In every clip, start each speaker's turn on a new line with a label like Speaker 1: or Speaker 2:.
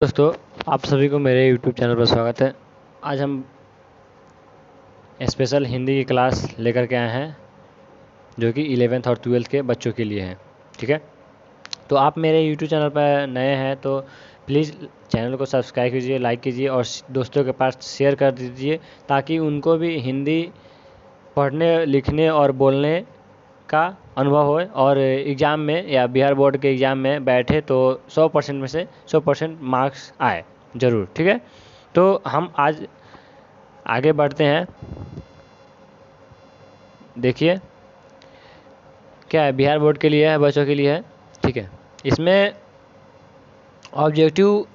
Speaker 1: दोस्तों, आप सभी को मेरे YouTube चैनल पर स्वागत है। आज हम स्पेशल हिंदी की क्लास लेकर के आए हैं जो कि 11th और 12th के बच्चों के लिए है। ठीक है, तो आप मेरे YouTube चैनल पर नए हैं तो प्लीज़ चैनल को सब्सक्राइब कीजिए, लाइक कीजिए और दोस्तों के पास शेयर कर दीजिए ताकि उनको भी हिंदी पढ़ने, लिखने और बोलने का अनुभव हो और एग्ज़ाम में या बिहार बोर्ड के एग्ज़ाम में बैठे तो 100% में से 100% मार्क्स आए ज़रूर। ठीक है, तो हम आज आगे बढ़ते हैं। देखिए क्या है, बिहार बोर्ड के लिए है, बच्चों के लिए है। ठीक है, इसमें ऑब्जेक्टिव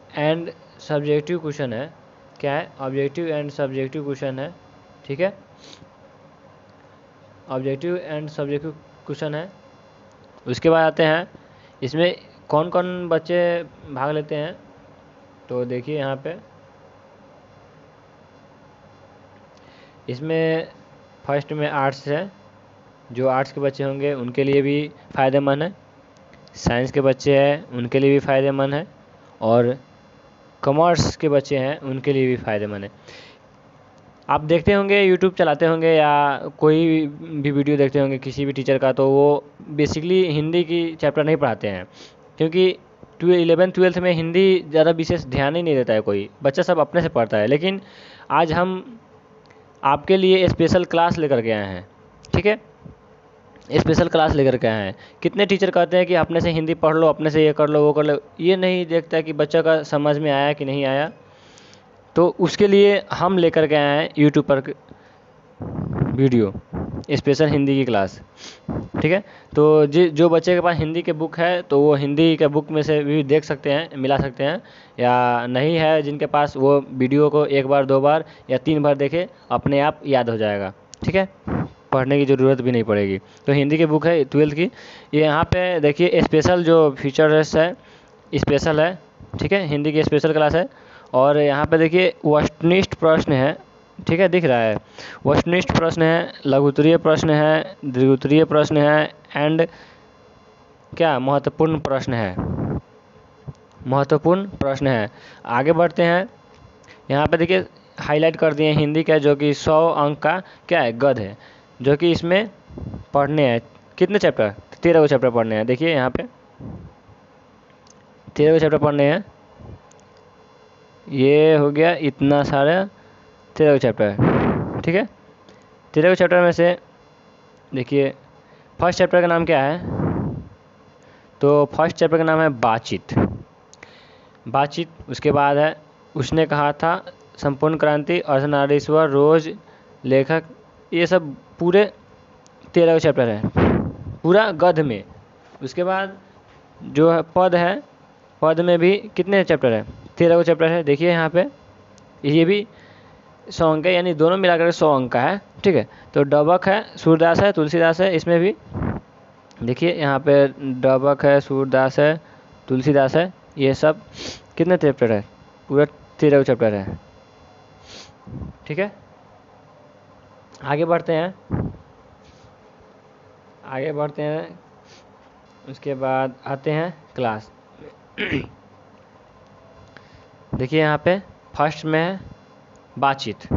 Speaker 1: एंड सब्जेक्टिव क्वेश्चन है। क्या है, ऑब्जेक्टिव एंड सब्जेक्टिव क्वेश्चन है। ठीक है, ऑब्जेक्टिव एंड सब्जेक्टिव क्वेश्चन है। उसके बाद आते हैं इसमें कौन कौन बच्चे भाग लेते हैं। तो देखिए यहाँ पे इसमें फर्स्ट में आर्ट्स है, जो आर्ट्स के बच्चे होंगे उनके लिए भी फ़ायदेमंद है। साइंस के बच्चे हैं उनके लिए भी फ़ायदेमंद है और कॉमर्स के बच्चे हैं उनके लिए भी फ़ायदेमंद है। आप देखते होंगे, यूट्यूब चलाते होंगे या कोई भी वीडियो देखते होंगे किसी भी टीचर का, तो वो बेसिकली हिंदी की चैप्टर नहीं पढ़ाते हैं क्योंकि 11th-12th में हिंदी ज़्यादा विशेष ध्यान ही नहीं देता है कोई बच्चा, सब अपने से पढ़ता है। लेकिन आज हम आपके लिए स्पेशल क्लास लेकर के आए हैं। ठीक है, स्पेशल क्लास लेकर के आए हैं। कितने टीचर कहते हैं कि अपने से हिंदी पढ़ लो, अपने से ये कर लो, वो कर लो, ये नहीं देखता कि बच्चा का समझ में आया कि नहीं आया। तो उसके लिए हम लेकर के आए हैं यूट्यूब पर वीडियो स्पेशल हिंदी की क्लास। ठीक है, तो जो बच्चे के पास हिंदी के बुक है तो वो हिंदी के बुक में से भी देख सकते हैं, मिला सकते हैं, या नहीं है जिनके पास वो वीडियो को एक बार, दो बार या 3 बार देखे, अपने आप याद हो जाएगा। ठीक है, पढ़ने की ज़रूरत भी नहीं पड़ेगी। तो हिंदी की बुक है 12th की, ये यहाँ पे देखिए स्पेशल जो फीचर्स है, स्पेशल है। ठीक है, हिंदी की स्पेशल क्लास है और यहाँ पे देखिए वस्तुनिष्ठ प्रश्न है। ठीक है, दिख रहा है, वस्तुनिष्ठ प्रश्न है, लघुत्तरीय प्रश्न है, द्विउत्तरीय प्रश्न है एंड क्या महत्वपूर्ण प्रश्न है, महत्वपूर्ण प्रश्न है। आगे बढ़ते हैं, यहाँ पे देखिए हाईलाइट कर दिए हिंदी का, जो कि 100 अंक का क्या है, गद्य है, जो कि इसमें पढ़ने हैं कितने चैप्टर, 13 को चैप्टर पढ़ने हैं। देखिए यहाँ पे 13 को चैप्टर पढ़ने हैं, ये हो गया इतना सारा 13 को चैप्टर। ठीक है, 13 को चैप्टर में से देखिए फर्स्ट चैप्टर का नाम क्या है, तो फर्स्ट चैप्टर का नाम है बातचीत। बातचीत, उसके बाद है उसने कहा था, संपूर्ण क्रांति, अर्धनारीश्वर, रोज, लेखक, ये सब पूरे 13 का चैप्टर है पूरा गद्य में। उसके बाद जो है पद है, पद में भी कितने चैप्टर है, 13 का चैप्टर है। देखिए यहाँ पे ये भी 100 अंक है, यानी दोनों मिलाकर 100 अंक का है। ठीक है, तो डबक है, सूरदास है, तुलसीदास है, इसमें भी देखिए यहाँ पे डबक है, सूरदास है, तुलसीदास है, ये सब कितने चैप्टर है, पूरा 13 का चैप्टर है। ठीक है, आगे बढ़ते हैं, आगे बढ़ते हैं। उसके बाद आते हैं क्लास। देखिए यहाँ पे फर्स्ट में है बातचीत।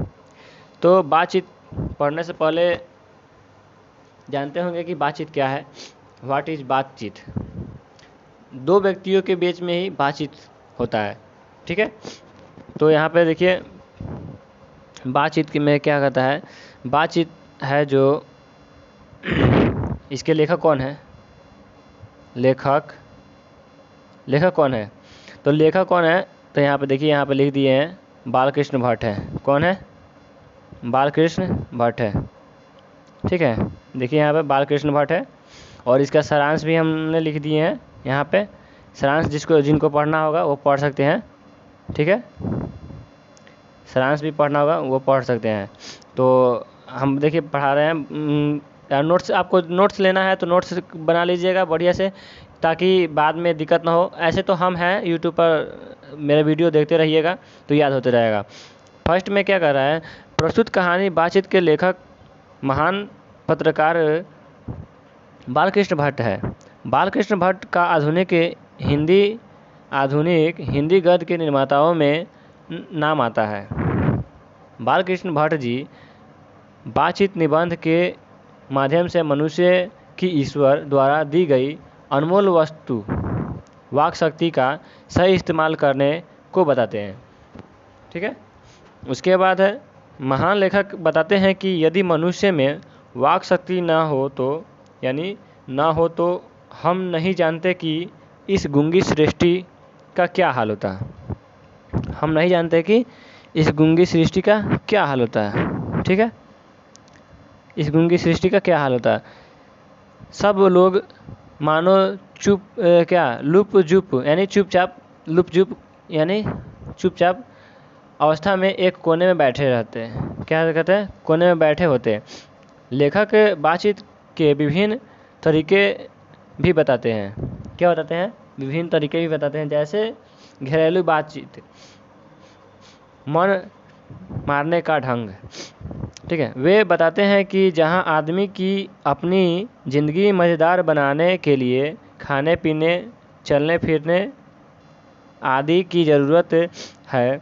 Speaker 1: तो बातचीत पढ़ने से पहले जानते होंगे कि बातचीत क्या है, व्हाट इज़ बातचीत। दो व्यक्तियों के बीच में ही बातचीत होता है। ठीक है, तो यहाँ पे देखिए बातचीत की में क्या कहता है, बातचीत है जो इसके लेखक कौन है, लेखक कौन है, तो लेखक कौन है, तो यहाँ पे देखिए, यहाँ पे लिख दिए हैं बालकृष्ण भट्ट है। कौन है, बालकृष्ण भट्ट है। ठीक है, देखिए यहाँ पे बालकृष्ण भट्ट है और इसका सारांश भी हमने लिख दिए हैं यहाँ पे। सारांश जिनको पढ़ना होगा वो पढ़ सकते हैं। ठीक है, सारांश भी पढ़ना होगा वो पढ़ सकते हैं। तो हम देखिए पढ़ा रहे हैं, नोट्स, आपको नोट्स लेना है तो नोट्स बना लीजिएगा बढ़िया से, ताकि बाद में दिक्कत ना हो। ऐसे तो हम हैं यूट्यूब पर, मेरा वीडियो देखते रहिएगा तो याद होते रहेगा। फर्स्ट में क्या कर रहा है, प्रस्तुत कहानी बातचीत के लेखक महान पत्रकार बालकृष्ण भट्ट है। बालकृष्ण भट्ट का आधुनिक हिंदी आधुनिक हिंदी गद्य के निर्माताओं में नाम आता है। बालकृष्ण भट्ट जी बातचीत निबंध के माध्यम से मनुष्य की ईश्वर द्वारा दी गई अनमोल वस्तु वाक शक्ति का सही इस्तेमाल करने को बताते हैं। ठीक है, उसके बाद है महान लेखक बताते हैं कि यदि मनुष्य में वाक शक्ति ना हो तो हम नहीं जानते कि इस गूंगी सृष्टि का क्या हाल होता है। हम नहीं जानते कि इस गूंगी सृष्टि का क्या हाल होता है। ठीक है, इस गूंगी सृष्टि का क्या हाल होता है। सब लोग मानो चुपचाप अवस्था में एक कोने में बैठे रहते हैं। क्या कहते हैं? कोने में बैठे होते हैं। लेखक बातचीत के विभिन्न तरीके भी बताते हैं। क्या बताते हैं? विभिन्न तरीके भी बताते हैं, जैसे घरेलू बातचीत, मन मारने का ढंग। ठीक है, वे बताते हैं कि जहां आदमी की अपनी ज़िंदगी मज़ेदार बनाने के लिए खाने पीने, चलने फिरने आदि की ज़रूरत है,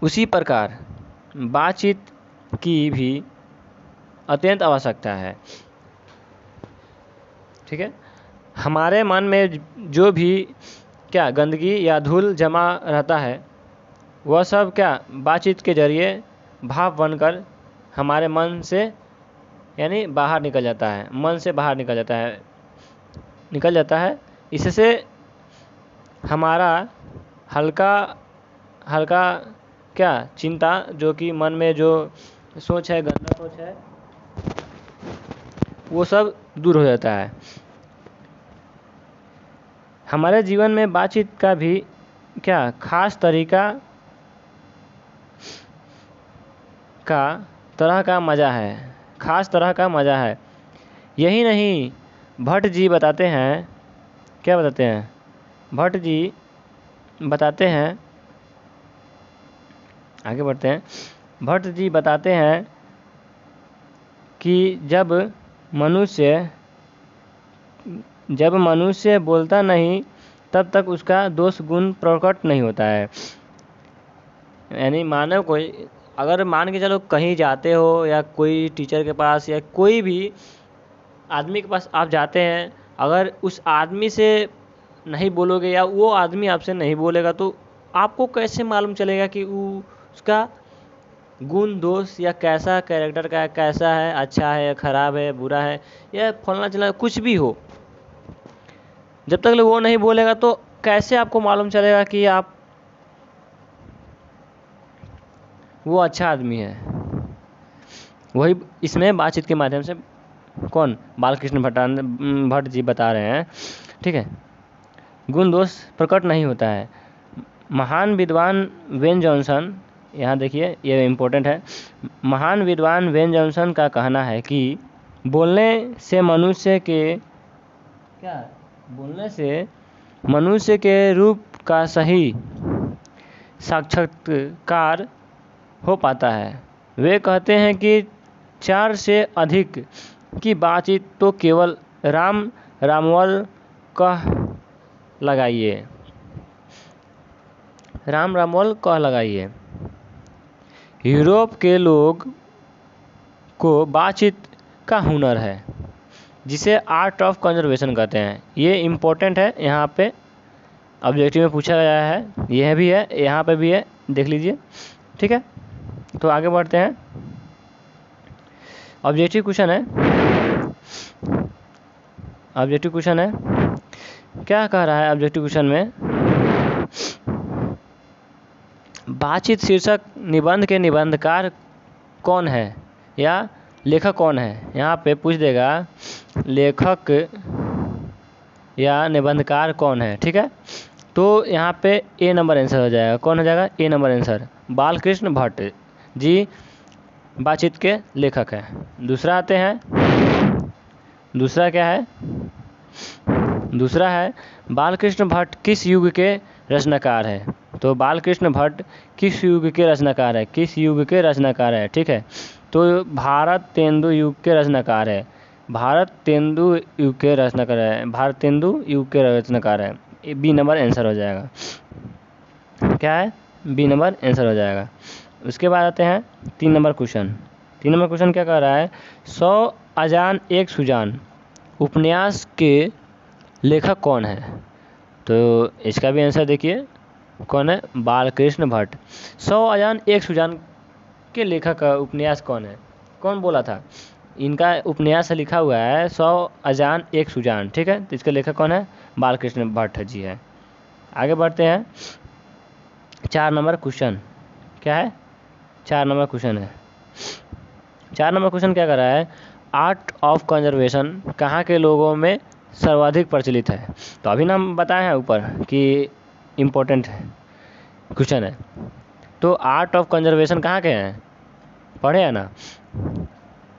Speaker 1: उसी प्रकार बातचीत की भी अत्यंत आवश्यकता है। ठीक है, हमारे मन में जो भी गंदगी या धूल जमा रहता है, वह सब बातचीत के जरिए भाव बनकर हमारे मन से बाहर निकल जाता है। मन से बाहर निकल जाता है। इससे हमारा हल्का चिंता, जो कि मन में जो सोच है, गंदा सोच है, वो सब दूर हो जाता है। हमारे जीवन में बातचीत का भी खास तरीका तरह का मज़ा है। यही नहीं, भट्ट जी बताते हैं, क्या बताते हैं? भट्ट जी बताते हैं, आगे बढ़ते हैं। भट्ट जी बताते हैं कि जब मनुष्य बोलता नहीं तब तक उसका दोष गुण प्रकट नहीं होता है। यानी मानव कोई, अगर मान के चलो कहीं जाते हो या कोई टीचर के पास या कोई भी आदमी के पास आप जाते हैं, अगर उस आदमी से नहीं बोलोगे या वो आदमी आपसे नहीं बोलेगा तो आपको कैसे मालूम चलेगा कि उसका गुण दोष या कैसा कैरेक्टर का, कैसा है, अच्छा है, खराब है, बुरा है, या फलना चलना कुछ भी हो। जब तक वो नहीं बोलेगा तो कैसे आपको मालूम चलेगा कि आप वो अच्छा आदमी है। वही इसमें बातचीत के माध्यम से बालकृष्ण भट्ट जी बता रहे हैं। ठीक है, गुण दोष प्रकट नहीं होता है। महान विद्वान वेन जॉनसन, यहाँ देखिए ये इम्पोर्टेंट है, महान विद्वान वेन जॉनसन का कहना है कि बोलने से मनुष्य के रूप का सही साक्षात्कार हो पाता है। वे कहते हैं कि 4 से अधिक की बातचीत तो केवल रामवल कह लगाइए। यूरोप के लोग को बातचीत का हुनर है, जिसे आर्ट ऑफ कन्वर्सेशन कहते हैं। ये इम्पोर्टेंट है, यहाँ पे ऑब्जेक्टिव में पूछा गया है, यह भी है, यहाँ पे भी है, देख लीजिए। ठीक है, तो आगे बढ़ते हैं। ऑब्जेक्टिव क्वेश्चन है, क्या कह रहा है ऑब्जेक्टिव क्वेश्चन में? बातचीत शीर्षक निबंध के निबंधकार कौन है या लेखक कौन है? यहाँ पे पूछ देगा लेखक या निबंधकार कौन है। ठीक है, तो यहाँ पे ए नंबर आंसर हो जाएगा। कौन हो जाएगा? ए नंबर आंसर, बालकृष्ण भट्ट जी बातचीत के लेखक हैं। दूसरा आते हैं, दूसरा क्या है? दूसरा है बालकृष्ण भट्ट किस युग के रचनाकार है? तो बालकृष्ण भट्ट किस युग के रचनाकार है? ठीक है, तो भारतेंदु युग के रचनाकार है। बी नंबर आंसर हो जाएगा। क्या है? बी नंबर आंसर हो जाएगा। उसके बाद आते हैं 3 नंबर क्वेश्चन। 3 नंबर क्वेश्चन क्या कह रहा है? 100 अजान एक सुजान उपन्यास के लेखक कौन है? तो इसका भी आंसर देखिए कौन है? बालकृष्ण भट्ट। 100 अजान एक सुजान के लेखक का उपन्यास कौन है? कौन बोला था? इनका उपन्यास लिखा हुआ है 100 अजान एक सुजान, ठीक है। तो इसके लेखक कौन है? बालकृष्ण भट्ट जी है। आगे बढ़ते हैं 4 नंबर क्वेश्चन। क्या है? 4 नंबर क्वेश्चन है। 4 नंबर क्वेश्चन क्या कर रहा है? आर्ट ऑफ कंजर्वेशन कहाँ के लोगों में सर्वाधिक प्रचलित है? तो अभी नाम बताए हैं ऊपर कि इम्पोर्टेंट क्वेश्चन है। तो आर्ट ऑफ कंजर्वेशन कहाँ के हैं? पढ़े हैं ना?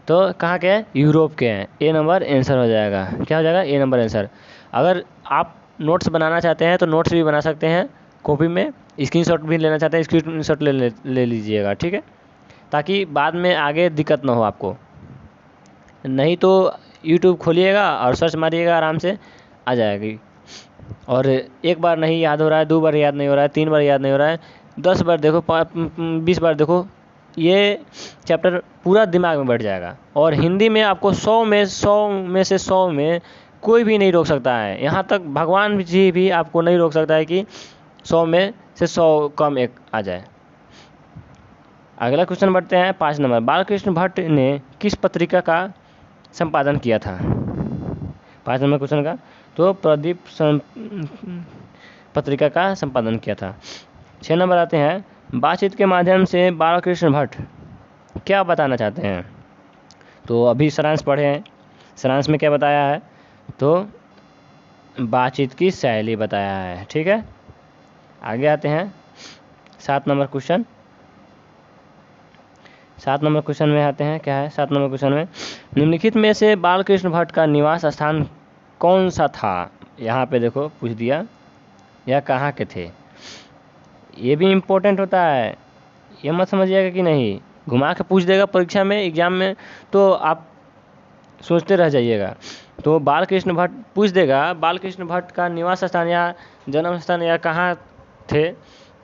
Speaker 1: तो कहाँ के हैं? यूरोप के हैं। ए नंबर आंसर हो जाएगा। क्या हो जाएगा? ए नंबर आंसर। अगर आप नोट्स बनाना चाहते हैं तो नोट्स भी बना सकते हैं कॉपी में, स्क्रीनशॉट भी लेना चाहते हैं स्क्रीनशॉट ले लीजिएगा, ठीक है, ताकि बाद में आगे दिक्कत ना हो आपको। नहीं तो यूट्यूब खोलिएगा और सर्च मारिएगा, आराम से आ जाएगी। और एक बार नहीं याद हो रहा है, 2 बार याद नहीं हो रहा है, 3 बार याद नहीं हो रहा है, 10 बार देखो, 20 बार देखो, ये चैप्टर पूरा दिमाग में बैठ जाएगा। और हिंदी में आपको 100 में से 100 में कोई भी नहीं रोक सकता है। यहाँ तक भगवान जी भी आपको नहीं रोक सकता है कि 100 में से 100 कम एक आ जाए। अगला क्वेश्चन बढ़ते हैं 5 नंबर। बालकृष्ण भट्ट ने किस पत्रिका का संपादन किया था? 5 नंबर क्वेश्चन का तो प्रदीप पत्रिका का संपादन किया था। 6 नंबर आते हैं। बातचीत के माध्यम से बालकृष्ण भट्ट क्या बताना चाहते हैं? तो अभी सारांश पढ़े हैं। सारांश में क्या बताया है? तो बातचीत की शैली बताया है, ठीक है। आगे आते हैं 7 नंबर क्वेश्चन। 7 नंबर क्वेश्चन में आते हैं। क्या है 7 नंबर क्वेश्चन में? निम्नलिखित में से बालकृष्ण भट्ट का निवास स्थान कौन सा था? यहाँ पे देखो पूछ दिया, या कहाँ के थे। ये भी इम्पोर्टेंट होता है, ये मत समझिएगा कि नहीं, घुमा के पूछ देगा परीक्षा में, एग्जाम में, तो आप सोचते रह जाइएगा। तो बालकृष्ण भट्ट पूछ देगा बालकृष्ण भट्ट का निवास स्थान या जन्म स्थान या कहाँ थे,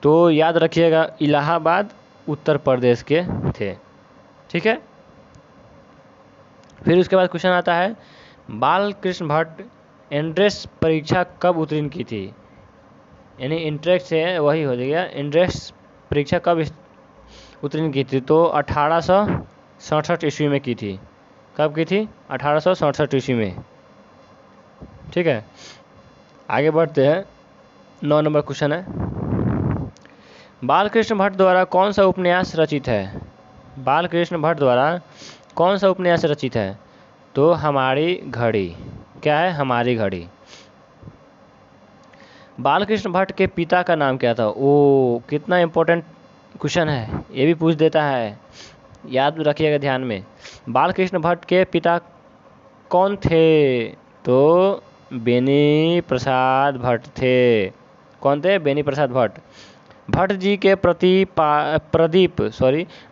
Speaker 1: तो याद रखिएगा इलाहाबाद उत्तर प्रदेश के थे, ठीक है। फिर उसके बाद क्वेश्चन आता है बालकृष्ण भट्ट एंट्रेंस परीक्षा कब उत्तीर्ण की थी? यानी इंट्रेंस है वही हो जाएगा, एंट्रेंस परीक्षा कब उत्तीर्ण की थी? तो 1867 ईस्वी में की थी। कब की थी? 1867 ईस्वी में, ठीक है। आगे बढ़ते हैं 9 नंबर क्वेश्चन है। बालकृष्ण भट्ट द्वारा कौन सा उपन्यास रचित है? बालकृष्ण भट्ट द्वारा कौन सा उपन्यास रचित है? तो हमारी घड़ी। क्या है? हमारी घड़ी। बालकृष्ण भट्ट के पिता का नाम क्या था? ओ कितना इम्पोर्टेंट क्वेश्चन है, ये भी पूछ देता है, याद रखिएगा ध्यान में। बालकृष्ण भट्ट के पिता कौन थे? तो बेनी प्रसाद भट्ट थे। कौन थे? बेनी प्रसाद भट्ट। भट्ट जी के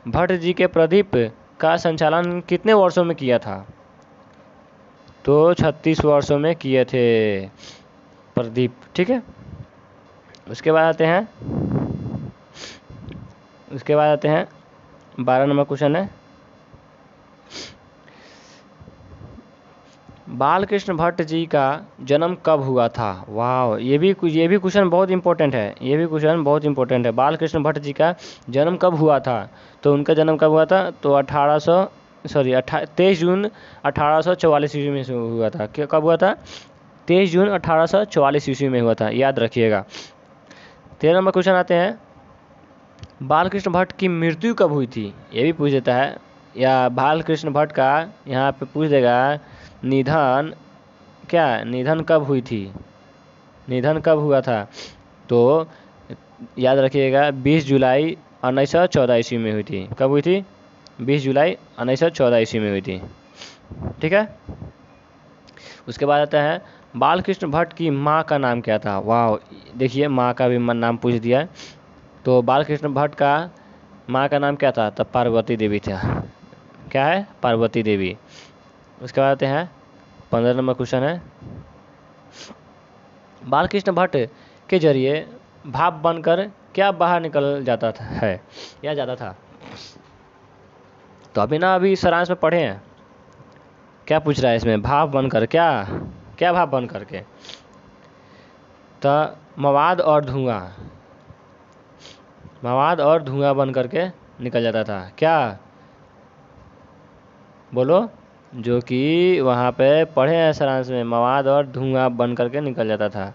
Speaker 1: भट्ट जी के प्रदीप का संचालन कितने वर्षों में किया था? तो 36 वर्षों में किए थे प्रदीप, ठीक है। उसके बाद आते हैं 12 नंबर क्वेश्चन है। बालकृष्ण भट्ट जी का जन्म कब हुआ था? वाह, ये भी क्वेश्चन बहुत इंपॉर्टेंट है। ये भी क्वेश्चन बहुत इंपॉर्टेंट है। बालकृष्ण भट्ट जी का जन्म कब हुआ था? तो उनका जन्म कब हुआ था? तो 23 जून 1844 ईस्वी में हुआ था। कब हुआ था? 23 जून 1844 ईस्वी में हुआ था, याद रखिएगा। 13 नंबर क्वेश्चन आते हैं। बालकृष्ण भट्ट की मृत्यु कब हुई थी? ये भी पूछ देता है। या बालकृष्ण भट्ट का यहाँ पे पूछ देगा निधन कब हुई थी? निधन कब हुआ था? तो याद रखिएगा 20 जुलाई 1914 ईस्वी में हुई थी। कब हुई थी? 20 जुलाई 1914 ईस्वी में हुई थी, ठीक है। उसके बाद आता है बालकृष्ण भट्ट की माँ का नाम क्या था? वाह, देखिए माँ का भी नाम पूछ दिया है। तो बालकृष्ण भट्ट का माँ का नाम क्या था? तब पार्वती देवी था। क्या है? पार्वती देवी। उसके बाद आते हैं 15 नंबर क्वेश्चन है। बालकृष्ण भट्ट के जरिए भाप बनकर क्या बाहर निकल जाता है या जाता था? तो अभी सारांश में पढ़े हैं, क्या पूछ रहा है इसमें, भाप बनकर क्या भाप बन करके? तो मवाद और धुआं बन करके निकल जाता था। क्या बोलो, जो कि वहाँ पे पढ़े हैं सारांश में, मवाद और धुआं बन करके निकल जाता था।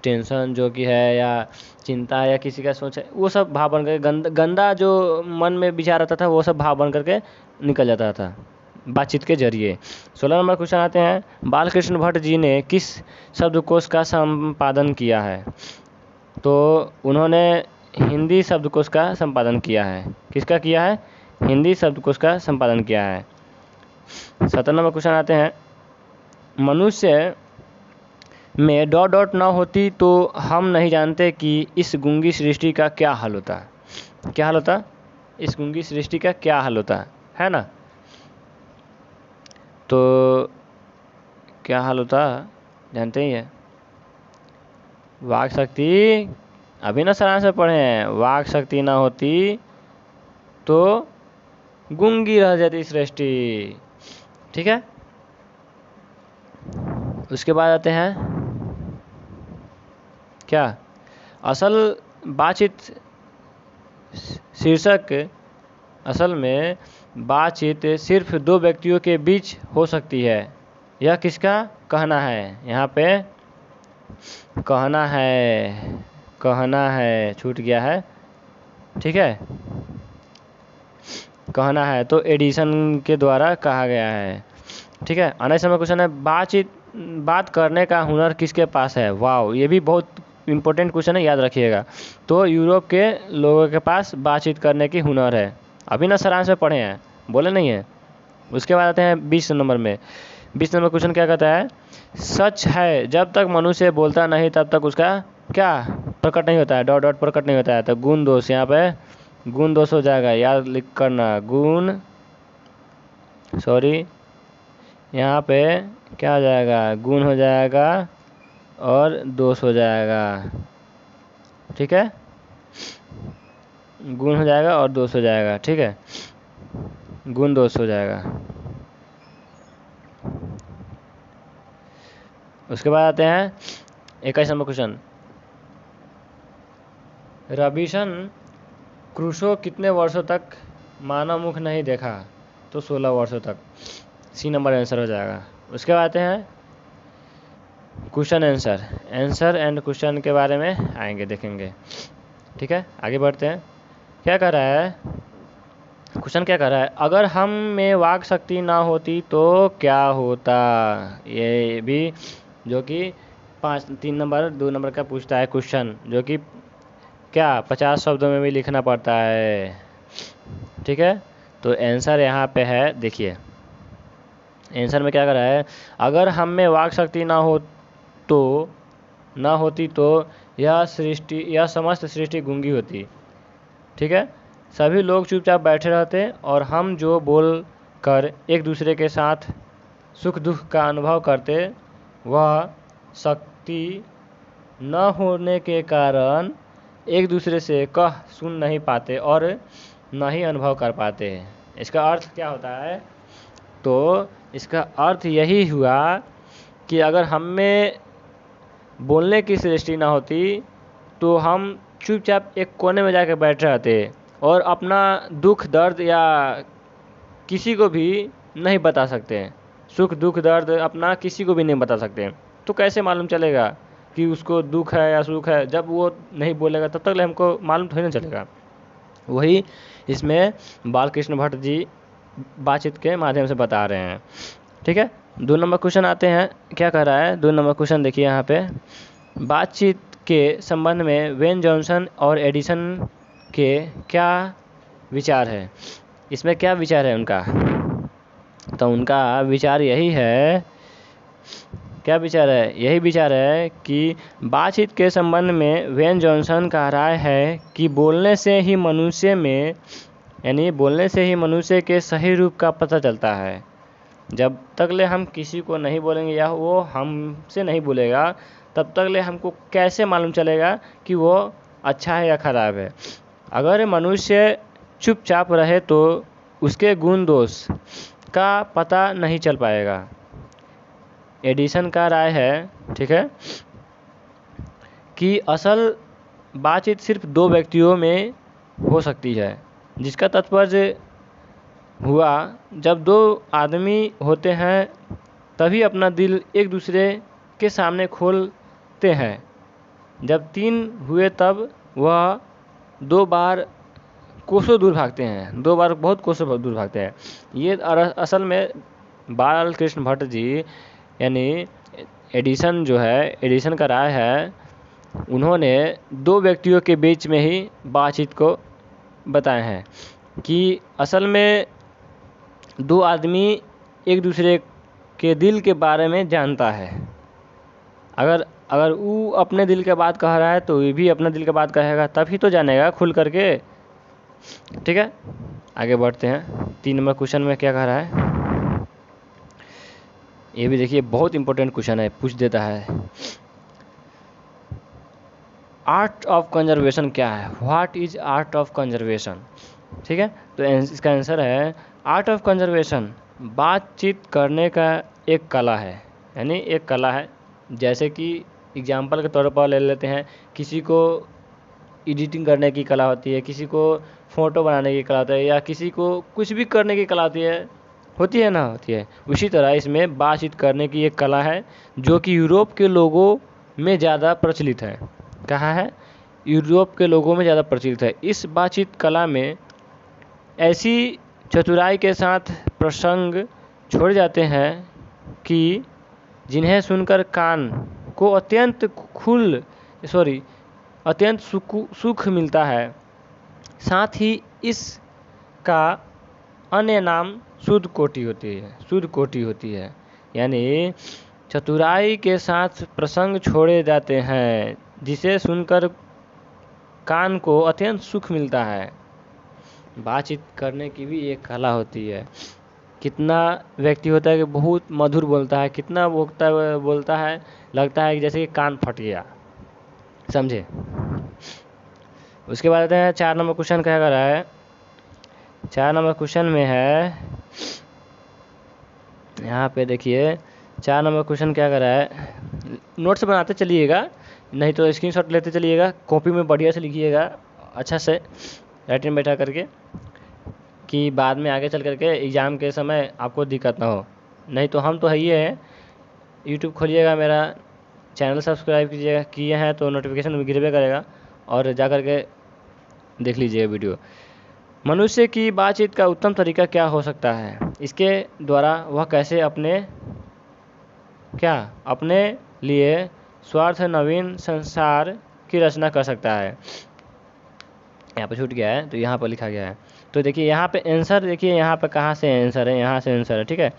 Speaker 1: टेंशन जो कि है या चिंता है या किसी का सोच है, वो सब भाव बन करके गंदा जो मन में विचार आता था वो सब भाव बन करके निकल जाता था बातचीत के जरिए। 16 नंबर क्वेश्चन आते हैं, बालकृष्ण भट्ट जी ने किस शब्दकोश का संपादन किया है? तो उन्होंने हिंदी शब्दकोश का संपादन किया है। किसका किया है? हिंदी शब्दकोश का संपादन किया है। 17 नंबर क्वेश्चन आते हैं, मनुष्य में डॉट डॉट न होती तो हम नहीं जानते कि इस गूंगी सृष्टि का क्या हाल होता। क्या हाल होता? इस गूंगी सृष्टि का क्या हाल होता है ना? तो क्या हाल होता जानते ही है। वाक शक्ति, अभी ना सारांश में पढ़े हैं, वाक शक्ति ना होती तो गूंगी रह जाती सृष्टि। ठीक है, उसके बाद आते हैं क्या, असल बातचीत शीर्षक। असल में बातचीत सिर्फ दो व्यक्तियों के बीच हो सकती है, यह किसका कहना है? यहाँ पे कहना है छूट गया है। ठीक है, कहना है तो एडिशन के द्वारा कहा गया है। ठीक है, आने समय क्वेश्चन है, बात करने का हुनर किसके पास है? वाह, ये भी बहुत इंपॉर्टेंट क्वेश्चन है, याद रखिएगा। तो यूरोप के लोगों के पास बातचीत करने की हुनर है। अभी ना सारांश में पढ़े हैं, बोले नहीं है। उसके बाद आते हैं 20 नंबर में। 20 नंबर क्वेश्चन क्या कहता है, सच है जब तक मनुष्य बोलता नहीं तब तक उसका क्या प्रकट नहीं होता है? डॉट डॉट प्रकट नहीं होता है। तो गुण दोष, यहाँ पे गुण दोष हो जाएगा, याद लिख करना, गुण यहाँ पे क्या हो जाएगा, गुण हो जाएगा और दोष हो जाएगा। ठीक है, गुण हो जाएगा और दोष हो जाएगा। ठीक है, गुण दोष हो जाएगा। उसके बाद आते हैं 21 नंबर क्वेश्चन, रॉबिन्सन क्रूसो कितने वर्षों तक मानव मुख नहीं देखा? तो 16 वर्षों तक। सी नंबर आंसर हो जाएगा। उसके बाद आते हैं क्वेश्चन आंसर एंड क्वेश्चन के बारे में आएंगे, देखेंगे। ठीक है, आगे बढ़ते हैं। क्या कर रहा है क्वेश्चन, क्या कर रहा है, अगर हम में वाक शक्ति ना होती तो क्या होता? ये भी जो कि 2 नंबर का पूछता है क्वेश्चन, जो कि क्या 50 शब्दों में भी लिखना पड़ता है। ठीक है, तो आंसर यहाँ पे है, देखिए आंसर में क्या कर रहा है, अगर हम में वाक शक्ति ना होती तो यह समस्त सृष्टि गूंगी होती। ठीक है, सभी लोग चुपचाप बैठे रहते और हम जो बोल कर एक दूसरे के साथ सुख दुख का अनुभव करते, वह शक्ति न होने के कारण एक दूसरे से कह सुन नहीं पाते और न ही अनुभव कर पाते। इसका अर्थ क्या होता है? तो इसका अर्थ यही हुआ कि अगर हम में बोलने की सृष्टि ना होती तो हम चुपचाप एक कोने में जाकर बैठ रहते और अपना दुख दर्द या किसी को भी नहीं बता सकते, सुख दुख दर्द अपना किसी को भी नहीं बता सकते। तो कैसे मालूम चलेगा कि उसको दुख है या सुख है? जब वो नहीं बोलेगा तब तक हमको मालूम थोड़ी ना चलेगा। वही इसमें बालकृष्ण भट्ट जी बातचीत के माध्यम से बता रहे हैं। ठीक है, 2 नंबर क्वेश्चन आते हैं, क्या कह रहा है 2 नंबर क्वेश्चन, देखिए यहाँ पे, बातचीत के संबंध में वेन जॉनसन और एडिसन के क्या विचार है? इसमें क्या विचार है उनका? तो उनका विचार यही है, क्या विचार है? यही विचार है कि बातचीत के संबंध में वेन जॉनसन का राय है कि बोलने से ही मनुष्य के सही रूप का पता चलता है। जब तक ले हम किसी को नहीं बोलेंगे या वो हमसे नहीं बोलेगा, तब तक ले हमको कैसे मालूम चलेगा कि वो अच्छा है या ख़राब है। अगर मनुष्य चुपचाप रहे तो उसके गुण दोष का पता नहीं चल पाएगा। एडिसन का राय है, ठीक है, कि असल बातचीत सिर्फ दो व्यक्तियों में हो सकती है, जिसका तात्पर्य हुआ जब दो आदमी होते हैं तभी अपना दिल एक दूसरे के सामने खोलते हैं। जब तीन हुए तब वह दो बार कोसों दूर भागते हैं, दो बार बहुत कोसों दूर भागते हैं। ये असल में बालकृष्ण भट्ट जी यानी एडिसन जो है, एडिसन का राय है, उन्होंने दो व्यक्तियों के बीच में ही बातचीत को बताए हैं कि असल में दो आदमी एक दूसरे के दिल के बारे में जानता है। अगर वो अपने दिल के बात कह रहा है तो ये भी अपने दिल के बात कहेगा, तभी तो जानेगा खुल करके। ठीक है, आगे बढ़ते हैं। 3 नंबर क्वेश्चन में क्या कह रहा है, ये भी देखिए, बहुत इंपॉर्टेंट क्वेश्चन है, पूछ देता है। आर्ट ऑफ कंजर्वेशन क्या है? What is art of conservation? ठीक है, तो इसका आंसर है आर्ट ऑफ कंजर्वेशन बातचीत करने का एक कला है, यानी एक कला है। जैसे कि एग्जाम्पल के तौर पर ले लेते हैं, किसी को एडिटिंग करने की कला होती है, किसी को फ़ोटो बनाने की कला होती है, या किसी को कुछ भी करने की कला होती है ना, होती है। उसी तरह इसमें बातचीत करने की एक कला है जो कि यूरोप के लोगों में ज़्यादा प्रचलित है। कहाँ है? यूरोप के लोगों में ज़्यादा प्रचलित है। इस बातचीत कला में ऐसी चतुराई के साथ प्रसंग छोड़े जाते हैं कि जिन्हें सुनकर कान को अत्यंत सुख मिलता है। साथ ही इसका अन्य नाम शुद्ध कोटि होती है। यानी चतुराई के साथ प्रसंग छोड़े जाते हैं जिसे सुनकर कान को अत्यंत सुख मिलता है। बातचीत करने की भी एक कला होती है। कितना व्यक्ति होता है कि बहुत मधुर बोलता है, कितना बोलता है लगता है कि जैसे कि कान फट गया, समझे। उसके बाद आते हैं 4 नंबर क्वेश्चन क्या कर रहा है। 4 नंबर क्वेश्चन में है, यहाँ पे देखिए 4 नंबर क्वेश्चन क्या कर रहा है। नोट्स बनाते चलिएगा, नहीं तो स्क्रीनशॉट लेते चलिएगा, कॉपी में बढ़िया से लिखिएगा, अच्छा से राइटिंग बैठा करके, कि बाद में आगे चल करके एग्ज़ाम के समय आपको दिक्कत ना हो। नहीं तो हम तो है ही है, यूट्यूब खोलिएगा, मेरा चैनल सब्सक्राइब कीजिएगा, किए हैं तो नोटिफिकेशन गिरवे करेगा, और जा कर के देख लीजिएगा वीडियो। मनुष्य की बातचीत का उत्तम तरीका क्या हो सकता है? इसके द्वारा वह कैसे अपने लिए स्वार्थ नवीन संसार की रचना कर सकता है। यहाँ पर छूट गया है तो यहाँ पर लिखा गया है। तो देखिए यहाँ पे आंसर, देखिए यहाँ पे कहाँ से आंसर है, यहाँ से आंसर है। ठीक है,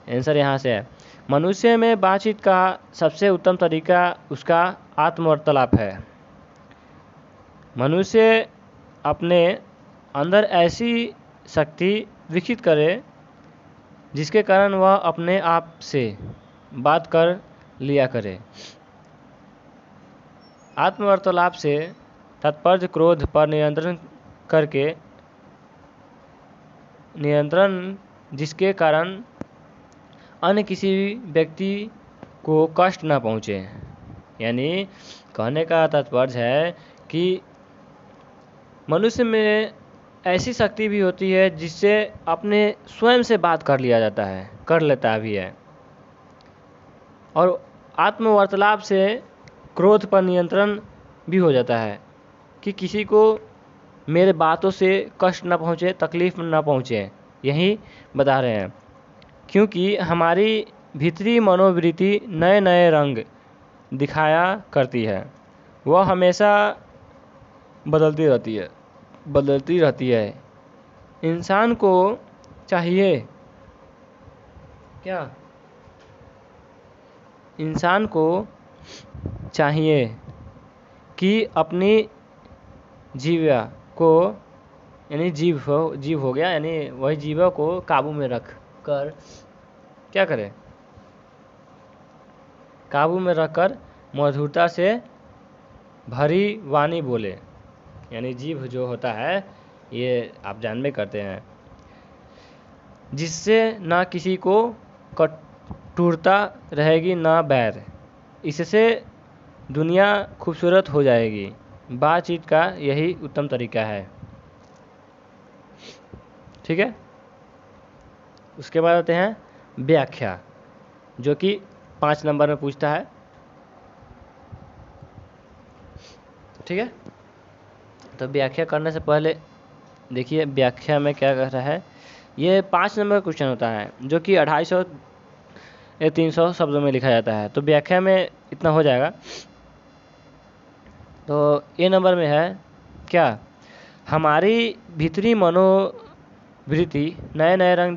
Speaker 1: आंसर यहाँ से है। मनुष्य में बातचीत का सबसे उत्तम तरीका उसका आत्मवार्तालाप है। मनुष्य अपने अंदर ऐसी शक्ति विकसित करे जिसके कारण वह अपने आप से बात कर लिया करे। आत्मवार्तालाप से तात्पर्य क्रोध पर नियंत्रण जिसके कारण अन्य किसी व्यक्ति को कष्ट न पहुँचे। यानी कहने का तात्पर्य है कि मनुष्य में ऐसी शक्ति भी होती है जिससे अपने स्वयं से बात कर लेता भी है। और आत्मवार्तालाप से क्रोध पर नियंत्रण भी हो जाता है कि किसी को मेरे बातों से कष्ट न पहुँचे, तकलीफ न पहुँचे, यही बता रहे हैं। क्योंकि हमारी भीतरी मनोवृत्ति नए नए रंग दिखाया करती है, वह हमेशा बदलती रहती है। इंसान को चाहिए क्या? इंसान को चाहिए कि अपनी जीवा को, यानी जीव हो गया, यानी वही जीवा को काबू में रख कर क्या करे, काबू में रखकर मधुरता से भरी वाणी बोले। यानी जीभ जो होता है ये आप जानबे करते हैं, जिससे ना किसी को कटुरता रहेगी ना बैर, इससे दुनिया खूबसूरत हो जाएगी। बातचीत का यही उत्तम तरीका है। ठीक है, उसके बाद आते हैं व्याख्या, जो कि 5 नंबर में पूछता है। ठीक है, तो व्याख्या करने से पहले देखिए व्याख्या में क्या कर रहा है। ये 5 नंबर क्वेश्चन होता है जो कि 250 या 300 शब्दों में लिखा जाता है, तो व्याख्या में इतना हो जाएगा। तो ए नंबर में है क्या, हमारी भीतरी मनोवृत्ति नए नए रंग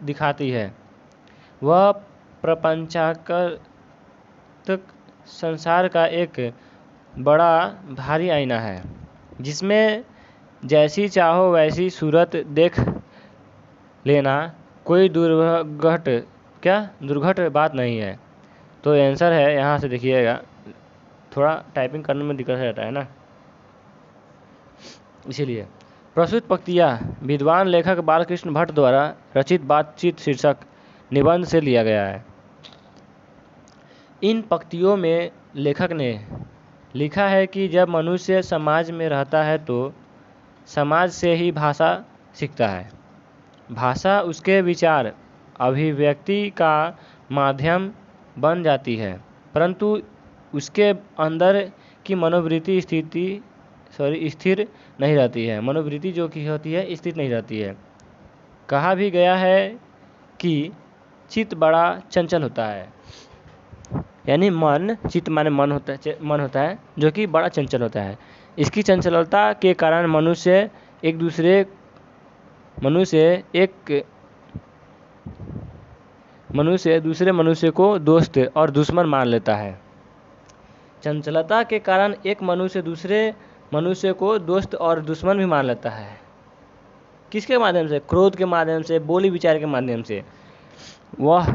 Speaker 1: दिखाती है। वह प्रपंचाकृत संसार का एक बड़ा भारी आईना है, जिसमें जैसी चाहो वैसी सूरत देख लेना कोई दुर्घट बात नहीं है। तो आंसर है, यहाँ से देखिएगा, थोड़ा टाइपिंग करने में दिक्कत रहता है ना, इसीलिए। प्रस्तुत पंक्तियाँ विद्वान लेखक बालकृष्ण भट्ट द्वारा रचित बातचीत शीर्षक निबंध से लिया गया है। इन पंक्तियों में लेखक ने लिखा है कि जब मनुष्य समाज में रहता है तो समाज से ही भाषा सीखता है। भाषा उसके विचार अभिव्यक्ति का माध्यम बन जाती है, परंतु उसके अंदर की मनोवृत्ति स्थिर नहीं रहती है। मनोवृत्ति जो की होती है स्थिर नहीं रहती है। कहा भी गया है कि चित्त बड़ा चंचल होता है, यानी मन, चित्त माने मन होता है जो कि बड़ा चंचल होता है। इसकी चंचलता के कारण मनुष्य दूसरे मनुष्य को दोस्त और दुश्मन मान लेता है। चंचलता के कारण एक मनुष्य दूसरे मनुष्य को दोस्त और दुश्मन भी मान लेता है। किसके माध्यम से? क्रोध के माध्यम से, बोली विचार के माध्यम से। वह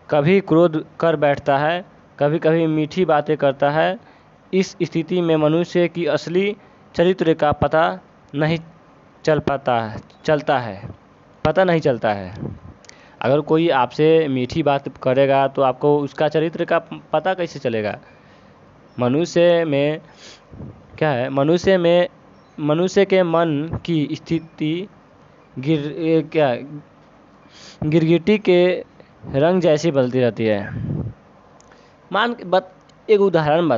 Speaker 1: कभी क्रोध कर बैठता है, कभी कभी मीठी बातें करता है। इस स्थिति में मनुष्य की असली चरित्र का पता नहीं चलता है। अगर कोई आपसे मीठी बात करेगा तो आपको उसका चरित्र का पता कैसे चलेगा? मनुष्य में क्या है, मनुष्य के मन की स्थिति गिरगिटी के रंग जैसी बदलती रहती है। एक उदाहरण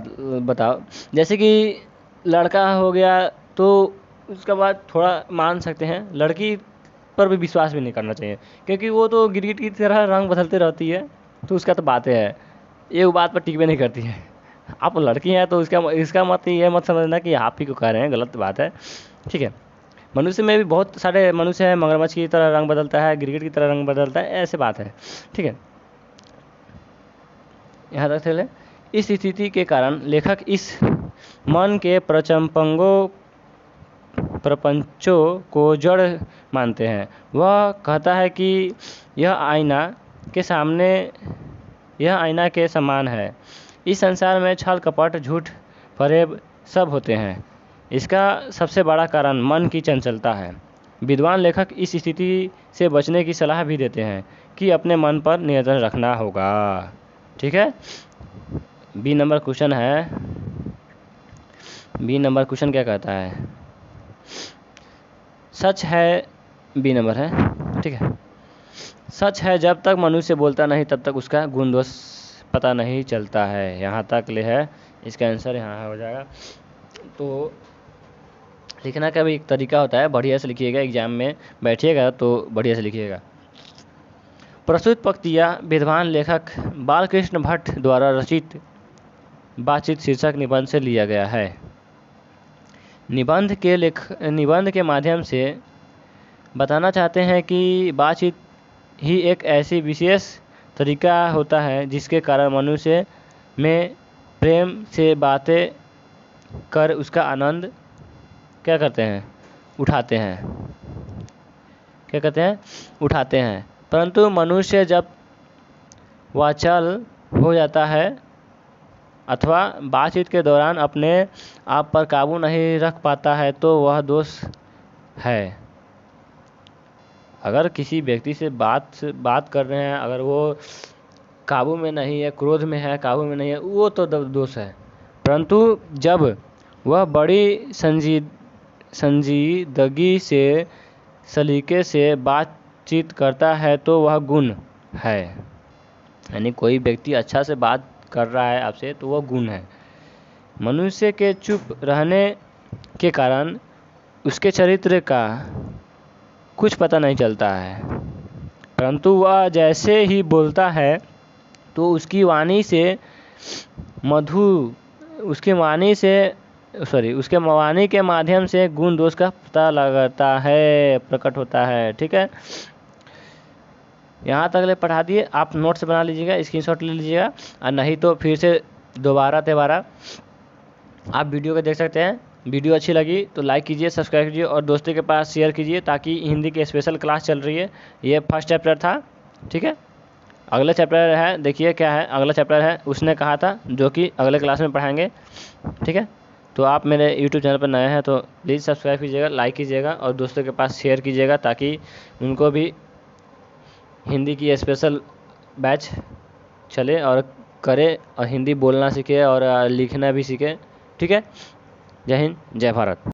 Speaker 1: बताओ, जैसे कि लड़का हो गया तो उसके बाद थोड़ा मान सकते हैं, लड़की पर भी विश्वास भी नहीं करना चाहिए, क्योंकि वो तो गिरगिटी की तरह रंग बदलते रहती है, तो उसका तो बातें है, एक बात पर टिकवे नहीं करती है। आप लड़की हैं तो इसका मत ये मत समझना कि आप ही को कह रहे हैं, गलत बात है। ठीक है, मनुष्य में भी बहुत सारे मनुष्य हैं, मगरमच्छ की तरह रंग बदलता है, गिरगिट की तरह रंग बदलता है, ऐसे बात है। ठीक है, यहाँ तक चले। इस स्थिति के कारण लेखक इस मन के प्रपंचों को जड़ मानते हैं। वह कहता है कि यह आईना के समान है। इस संसार में छल कपट झूठ फरेब सब होते हैं। इसका सबसे बड़ा कारण मन की चंचलता है। विद्वान लेखक इस स्थिति से बचने की सलाह भी देते हैं कि अपने मन पर नियंत्रण रखना होगा। ठीक है, बी नंबर क्वेश्चन है। बी नंबर क्वेश्चन क्या कहता है? सच है, बी नंबर है। ठीक है, सच है जब तक मनुष्य बोलता नहीं तब तक उसका गुण दोष पता नहीं चलता है। यहाँ तक ले है, इसका आंसर यहाँ हो जाएगा। तो लिखना का भी एक तरीका होता है, बढ़िया से लिखिएगा, एग्जाम में बैठिएगा तो बढ़िया से लिखिएगा। प्रस्तुत पंक्तियाँ विद्वान लेखक बालकृष्ण भट्ट द्वारा रचित बातचीत शीर्षक निबंध से लिया गया है। निबंध के माध्यम से बताना चाहते हैं कि बातचीत ही एक ऐसी विशेष तरीका होता है जिसके कारण मनुष्य में प्रेम से बातें कर उसका आनंद उठाते हैं। परंतु मनुष्य जब वाचाल हो जाता है अथवा बातचीत के दौरान अपने आप पर काबू नहीं रख पाता है तो वह दोष है। अगर किसी व्यक्ति से बात कर रहे हैं, अगर वो काबू में नहीं है, क्रोध में है, काबू में नहीं है, वो तो दोष है। परंतु जब वह बड़ी संजीदगी से, सलीके से बातचीत करता है तो वह गुण है। यानी कोई व्यक्ति अच्छा से बात कर रहा है आपसे तो वह गुण है। मनुष्य के चुप रहने के कारण उसके चरित्र का कुछ पता नहीं चलता है, परंतु वह जैसे ही बोलता है तो उसकी वाणी के माध्यम से गुण दोष का पता लगता है, प्रकट होता है। ठीक है, यहाँ तक ले पढ़ा दिए। आप नोट्स बना लीजिएगा, स्क्रीनशॉट ले लीजिएगा, और नहीं तो फिर से दोबारा आप वीडियो को देख सकते हैं। वीडियो अच्छी लगी तो लाइक कीजिए, सब्सक्राइब कीजिए और दोस्तों के पास शेयर कीजिए, ताकि हिंदी की स्पेशल क्लास चल रही है। ये फर्स्ट चैप्टर था। ठीक है, अगला चैप्टर है, देखिए क्या है। अगला चैप्टर है उसने कहा था, जो कि अगले क्लास में पढ़ाएंगे। ठीक है, तो आप मेरे यूट्यूब चैनल पर नए हैं तो प्लीज़ सब्सक्राइब कीजिएगा, लाइक कीजिएगा और दोस्तों के पास शेयर कीजिएगा, ताकि उनको भी हिंदी की स्पेशल बैच चले और करे और हिंदी बोलना सीखे और लिखना भी सीखे। ठीक है, जय हिंद, जय भारत।